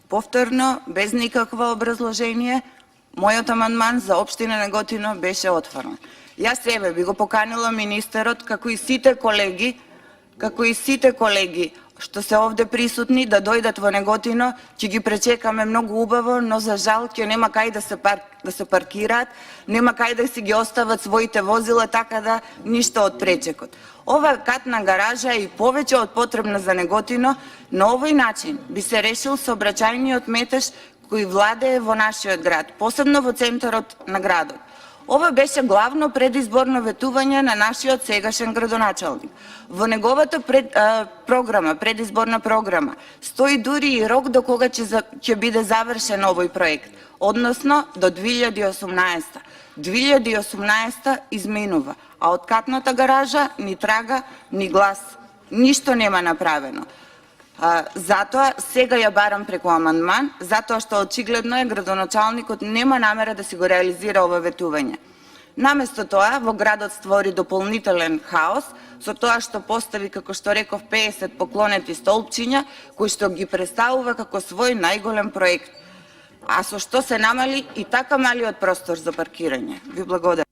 Повторно, без никакво образложение, мојот амандман за општина Неготино беше отфрлен. Јас себе би го поканила министерот, како и сите колеги што се овде присутни, да дојдат во Неготино, ќе ги пречекаме многу убаво, но за жал ќе нема кај да се паркираат, нема кај да си ги остават своите возила, така да ништо од пречекот. Ова катна гаража е и повеќе од потребна за Неготино. На овој начин би се решил сообраќајниот метеж кој владее во нашиот град, посебно во центарот на градот. Ова беше главно предизборно ветување на нашиот сегашен градоначалник. Во неговата предизборна програма стои дури и рок до кога ќе биде завршен овој проект, односно до 2018. 2018 изминува, а од катната гаража ни трага, ни глас, ништо нема направено. Затоа сега ја барам преку амандман, затоа што очигледно е градоначалникот нема намера да си го реализира ова ветување. Наместо тоа, во градот створи дополнителен хаос со тоа што постави, како што реков, 50 поклонети столпчиња, кои што ги представува како свој најголем проект, а со што се намали и така малиот простор за паркирање. Ви благодарам.